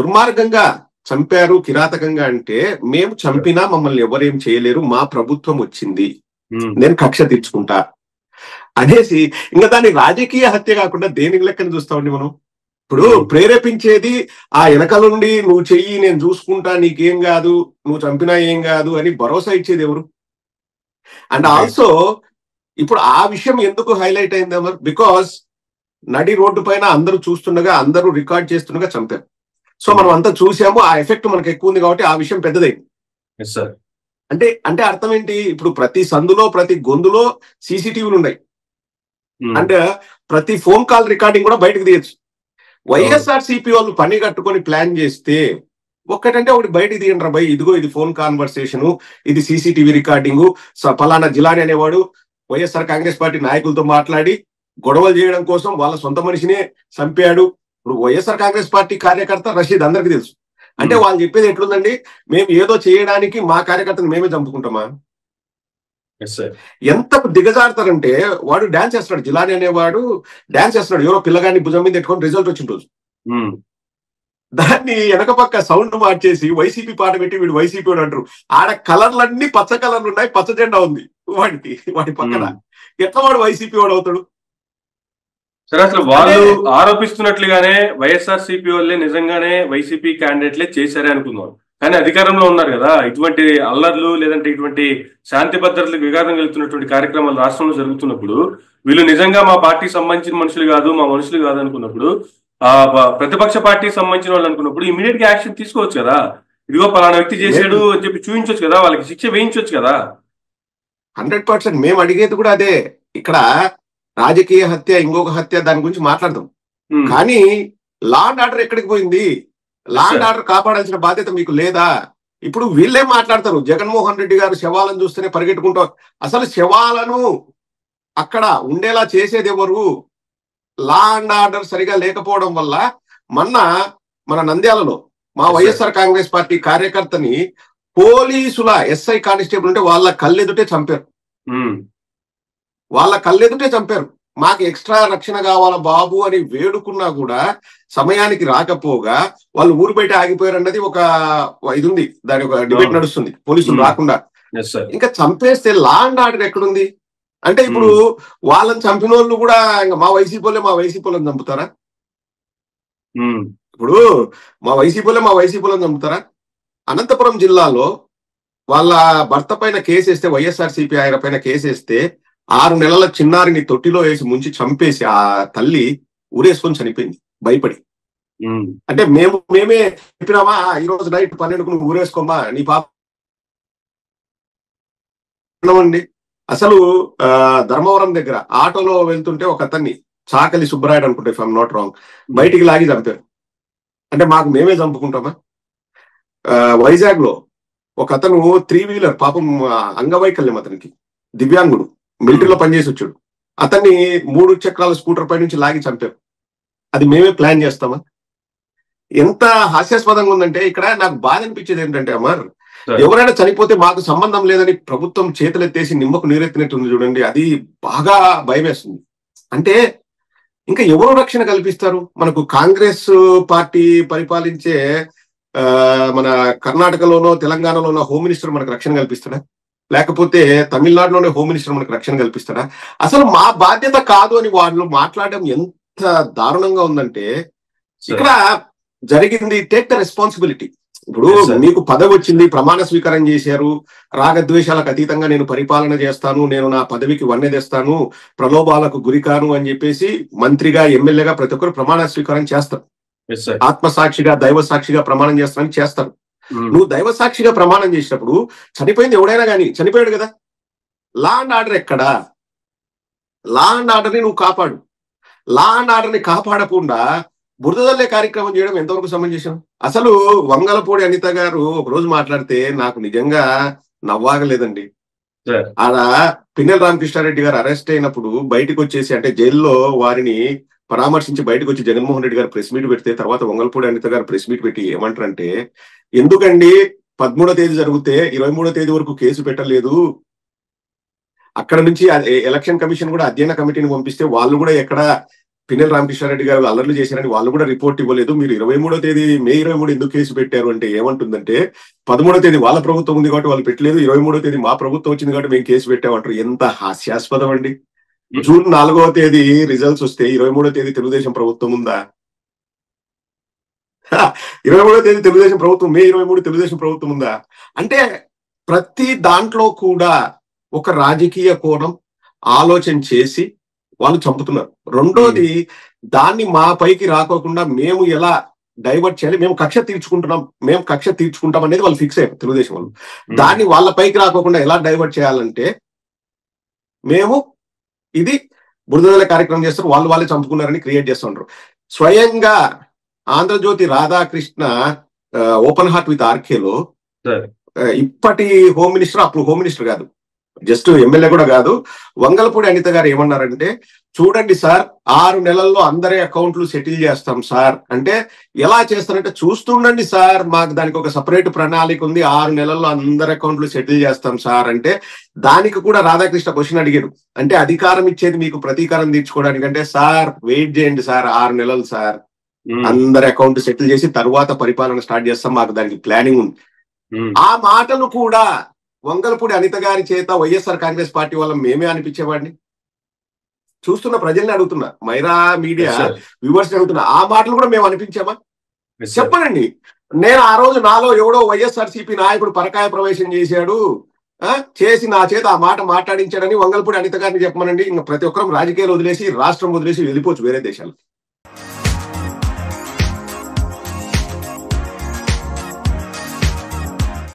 దుర్మార్గంగా చంపారు కిరాతకంగా అంటే మేము చంపినా మమ్మల్ని ఎవరేం చేయలేరు, మా ప్రభుత్వం వచ్చింది, నేను కక్ష తీర్చుకుంటా అనేసి ఇంకా దాన్ని రాజకీయ హత్య కాకుండా దేనికి లెక్కన చూస్తామండి మనం. ఇప్పుడు ప్రేరేపించేది ఆ వెనకాల నుండి నువ్వు చెయ్యి నేను చూసుకుంటా నీకేం కాదు నువ్వు చంపినా ఏం కాదు అని భరోసా ఇచ్చేది ఎవరు? అండ్ ఆల్సో ఇప్పుడు ఆ విషయం ఎందుకు హైలైట్ అయింది అమర్? బికాస్ నడి రోడ్డు పైన అందరూ చూస్తుండగా అందరూ రికార్డ్ చేస్తుండగా చంపారు. సో మనం అంతా చూసాము, ఆ ఎఫెక్ట్ మనకు ఎక్కువ ఉంది కాబట్టి ఆ విషయం పెద్దదైంది. అంటే అంటే అర్థం ఏంటి? ఇప్పుడు ప్రతి సందులో ప్రతి గొంతులో సీసీటీవీలు ఉన్నాయి, అంటే ప్రతి ఫోన్ కాల్ రికార్డింగ్ కూడా బయటకు తీయచ్చు. వైఎస్ఆర్సీపీ వాళ్ళు పని కట్టుకొని ప్లాన్ చేస్తే ఒక్కటంటే ఒకటి బయటకు తీయండి రా భయ్, ఇదిగో ఇది ఫోన్ కాన్వర్సేషన్, ఇది సీసీటీవీ రికార్డింగ్, పలానా జిలాని అనేవాడు వైఎస్ఆర్ కాంగ్రెస్ పార్టీ నాయకులతో మాట్లాడి గొడవలు చేయడం కోసం వాళ్ళ సొంత మనిషినే చంపాడు. ఇప్పుడు వైఎస్ఆర్ కాంగ్రెస్ పార్టీ కార్యకర్త రషీద్ అందరికి తెలుసు. అంటే వాళ్ళు చెప్పేది ఎట్లుందండి, మేము ఏదో చేయడానికి మా కార్యకర్తను మేమే చంపుకుంటామా? ఎంత దిగజారుతారంటే వాడు డాన్స్ చేస్తున్నాడు, జిలాని అనేవాడు డాన్స్ చేస్తున్నాడు, ఎవరో పిల్లగాడిని భుజం మీద పెట్టుకొని రిజల్ట్ వచ్చిన రోజు దాన్ని వెనక పక్క సౌండ్ మార్చేసి వైసీపీ పాట పెట్టి వీడు వైసీపీ వాడు అంటారు. ఆడ కలర్లన్నీ పచ్చ కలర్లు ఉన్నాయి, పచ్చ జెండా ఉంది వాడి పక్కన, ఎట్లా వాడు వైసీపీ వాడు అవుతాడు? సరే, అసలు వాళ్ళు ఆరోపిస్తున్నట్లుగానే వైఎస్ఆర్సీపీ వాళ్ళే నిజంగానే వైసీపీ క్యాండిడేట్లే చేశారే అనుకుందాం, కానీ అధికారంలో ఉన్నారు కదా, ఇటువంటి అల్లర్లు లేదంటే ఇటువంటి శాంతి భద్రతలకు విఘాతం కలుగుతున్నటువంటి కార్యక్రమాలు రాష్ట్రంలో జరుగుతున్నప్పుడు వీళ్ళు నిజంగా మా పార్టీకి సంబంధించిన మనుషులు కాదు, మా మనుషులు కాదు అనుకున్నప్పుడు, ఆ ప్రతిపక్ష పార్టీకి సంబంధించిన వాళ్ళు అనుకున్నప్పుడు ఇమీడియట్ గా యాక్షన్ తీసుకోవచ్చు కదా. ఇదిగో పలానా వ్యక్తి చేశాడు అని చెప్పి చూపించవచ్చు కదా, వాళ్ళకి శిక్ష వేయించవచ్చు కదా. 100% మేము అడిగేది కూడా అదే. ఇక్కడ రాజకీయ హత్య, ఇంకొక హత్య, దాని గురించి మాట్లాడదాం, కానీ లా అండ్ ఆర్డర్ ఎక్కడికి పోయింది? లా అండ్ ఆర్డర్ కాపాడాల్సిన బాధ్యత మీకు లేదా? ఇప్పుడు వీళ్ళే మాట్లాడతారు, జగన్మోహన్ రెడ్డి గారు శవాలను చూస్తేనే పరిగెట్టుకుంటారు. అసలు శవాలను అక్కడ ఉండేలా చేసేది ఎవరు? లా అండ్ ఆర్డర్ సరిగా లేకపోవడం వల్ల మన నంద్యాలలో మా వైఎస్ఆర్ కాంగ్రెస్ పార్టీ కార్యకర్తని పోలీసుల ఎస్ఐ కానిస్టేబుల్ ఉంటే వాళ్ళ కళ్ళెదుటే చంపారు. మాకు ఎక్స్ట్రా రక్షణ కావాలా బాబు అని వేడుకున్నా కూడా సమయానికి రాకపోగా వాళ్ళు ఊరు బయట ఆగిపోయారు అన్నది ఒక ఇది ఉంది, దాని ఒక డిబేట్ నడుస్తుంది, పోలీసులు రాకుండా. ఇంకా చంపేస్తే లా అండ్ ఆర్డర్ ఎక్కడుంది? అంటే ఇప్పుడు వాళ్ళని చంపిన వాళ్ళు కూడా ఇంకా మా వైసీపీ వాళ్ళని చంపుతారా? ఇప్పుడు మా వైసీపీలను చంపుతారా? అనంతపురం జిల్లాలో వాళ్ళ భర్త పైన కేసేస్తే, వైఎస్ఆర్సీపీ ఆయన పైన కేసేస్తే 6 నెలల చిన్నారిని తొట్టిలో వేసి ముంచి చంపేసి ఆ తల్లి ఊరేసుకొని చనిపోయింది భయపడి. అంటే మేమే చెప్పినామా ఈరోజు నైట్ 12కు నువ్వు ఊరేసుకోమా నీ పాప అండి. అసలు ధర్మవరం దగ్గర ఆటోలో వెళ్తుంటే ఒక అతన్ని చాకలి సుబ్బరాయుడు అనుకుంటే, ఇఫ్ ఐఎమ్ నాట్ రాంగ్, బయటికి లాగి చంపారు. అంటే మాకు మేమే చంపుకుంటామా? వైజాగ్ లో ఒక అతను 3 వీలర్, పాపం అంగవైకల్యం, అతనికి దివ్యాంగుడు, మిలిటరీలో పనిచేసి వచ్చాడు, అతన్ని 3 చక్రాల స్కూటర్ పై నుంచి లాగి చంపారు. అది మేమే ప్లాన్ చేస్తామా? ఎంత హాస్యాస్పదంగా ఉందంటే ఇక్కడ నాకు బాధ అనిపించేది ఏంటంటే అమర్, ఎవరైనా చనిపోతే మాకు సంబంధం లేదని ప్రభుత్వం చేతులెత్తేసి నిమ్మకు నీరెత్తినట్టుంది చూడండి, అది బాగా భయం వేస్తుంది. అంటే ఇంకా ఎవరు రక్షణ కల్పిస్తారు? మనకు కాంగ్రెస్ పార్టీ పరిపాలించే మన కర్ణాటకలోనో తెలంగాణలోనో హోమ్ మినిస్టర్ మనకు రక్షణ కల్పిస్తాడా? లేకపోతే తమిళనాడులోనే హోమ్ మినిస్టర్ మనకు రక్షణ కల్పిస్తాడా? అసలు మా బాధ్యత కాదు అని వాళ్ళు మాట్లాడడం ఎంత దారుణంగా ఉందంటే, ఇక్కడ జరిగింది టేక్ ద రెస్పాన్సిబిలిటీ. ఇప్పుడు మీకు పదవి వచ్చింది, ప్రమాణ స్వీకారం చేశారు, రాగద్వేషాలకు అతీతంగా నేను పరిపాలన చేస్తాను, నేను నా పదవికి వన్నె తెస్తాను, ప్రలోభాలకు గురికాను అని చెప్పేసి మంత్రిగా, ఎమ్మెల్యేగా ప్రతి ఒక్కరు ప్రమాణ స్వీకారం చేస్తారు. ఆత్మసాక్షిగా, దైవ సాక్షిగా ప్రమాణం చేస్తానని చేస్తారు. నువ్వు దైవ సాక్షిగా ప్రమాణం చేసినప్పుడు చనిపోయింది ఎవడైనా కానీ చనిపోయాడు కదా. లా అండ్ ఆర్డర్ ఎక్కడా? లా అండ్ ఆర్డర్ని నువ్వు కాపాడు. లా అండ్ ఆర్డర్ని కాపాడకుండా బురదల్లే కార్యక్రమం చేయడం ఎంతవరకు సమంజసం? అసలు వంగలపూడి అనిత గారు ఒక రోజు మాట్లాడితే నాకు నిజంగా నవ్వాగలేదండి. ఆడ పిన్నెల రామకృష్ణారెడ్డి గారు అరెస్ట్ అయినప్పుడు బయటకు వచ్చేసి, అంటే జైల్లో వారిని పరామర్శించి బయటకు వచ్చి జగన్మోహన్ రెడ్డి గారు ప్రెస్ మీట్ పెడితే తర్వాత వంగలపూడి అనిత గారు ప్రెస్ మీట్ పెట్టి ఏమంటారంటే, ఎందుకండి 13వ తేదీ జరిగితే 23వ తేదీ వరకు కేసు పెట్టలేదు, అక్కడ నుంచి ఎలక్షన్ కమిషన్ కూడా అధ్యయన కమిటీని పంపిస్తే వాళ్ళు కూడా ఎక్కడ పిన్నెల రామకృష్ణారెడ్డి గారు అల్లర్లు చేశారని వాళ్ళు కూడా రిపోర్ట్ ఇవ్వలేదు. మీరు 23వ తేదీ మే 23 ఎందుకు కేసు పెట్టారు అంటే ఏమంటుందంటే 13వ తేదీ వాళ్ళ ప్రభుత్వం ఉంది కాబట్టి వాళ్ళు పెట్టలేదు, 23వ తేదీ మా ప్రభుత్వం వచ్చింది కాబట్టి మేము కేసు పెట్టామంటారు. ఎంత హాస్యాస్పదం అండి. జూన్ 4వ తేదీ రిజల్ట్స్ వస్తే 23వ తేదీ తెలుగుదేశం ప్రభుత్వం ఉందా? 23వ తేదీ తెలుగుదేశం ప్రభుత్వం, మే 23 తెలుగుదేశం ప్రభుత్వం ఉందా? అంటే ప్రతి దాంట్లో కూడా ఒక రాజకీయ కోణం ఆలోచన చేసి వాళ్ళు చంపుతున్నారు. రెండోది, దాన్ని మా పైకి రాకోకుండా మేము ఎలా డైవర్ట్ చేయాలి, మేము కక్ష తీర్చుకుంటాం అనేది వాళ్ళు ఫిక్స్ అయ్యారు తెలుగుదేశం వాళ్ళు. దాన్ని వాళ్ళ పైకి రాకోకుండా ఎలా డైవర్ట్ చేయాలంటే మేము ఇది బురదల కార్యక్రమం చేస్తారు, వాళ్ళే చంపుకున్నారని క్రియేట్ చేస్తుంటారు. స్వయంగా Andhrajyothy Radhakrishna open heart with ఆర్కేలో ఇప్పటి హోమ్ మినిస్టర్, అప్పుడు హోమ్ మినిస్టర్ కాదు, జస్ట్ ఎమ్మెల్యే కూడా కాదు, వంగలపూడి అనిత గారు ఏమన్నారంటే, చూడండి సార్ 6 నెలల్లో అందరి అకౌంట్లు సెటిల్ చేస్తాం సార్ అంటే, ఎలా చేస్తారంటే చూస్తుండండి సార్, మాకు దానికి ఒక సపరేట్ ప్రణాళిక ఉంది, 6 నెలల్లో అందరి అకౌంట్లు సెటిల్ చేస్తాం సార్ అంటే, దానికి కూడా రాధాకృష్ణ క్వశ్చన్ అడిగారు. అంటే అధికారం ఇచ్చేది మీకు ప్రతీకారం తీర్చుకోవడానికి అంటే, సార్ వెయిట్ చేయండి సార్ 6 నెలలు సార్, అందరి అకౌంట్ సెటిల్ చేసి తర్వాత పరిపాలన స్టార్ట్ చేస్తాం, మాకు దానికి ప్లానింగ్ ఉంది. ఆ మాటలు కూడా వంగలపూడి అనిత గారి చేత వైఎస్ఆర్ కాంగ్రెస్ పార్టీ వల్ల మేమే అనిపించేవాడిని. చూస్తున్న ప్రజల్ని అడుగుతున్నా, మైరా మీడియా వ్యూవర్స్ అడుగుతున్నా, ఆ మాటలు కూడా మేము అనిపించామా? చెప్పనండి. నేను ఆ రోజు నాలో ఎవడో వైఎస్ఆర్సీపీ నాయకుడు పరకాయ ప్రవేశం చేశాడు, చేసి నా చేత ఆ మాట మాట్లాడించాడని వంగలపూడి అనిత గారిని చెప్పమనండి. ఇంకా ప్రతి ఒక్కరం రాజకీయాలు వదిలేసి, రాష్ట్రం వదిలేసి వెళ్ళిపోవచ్చు వేరే దేశాలు.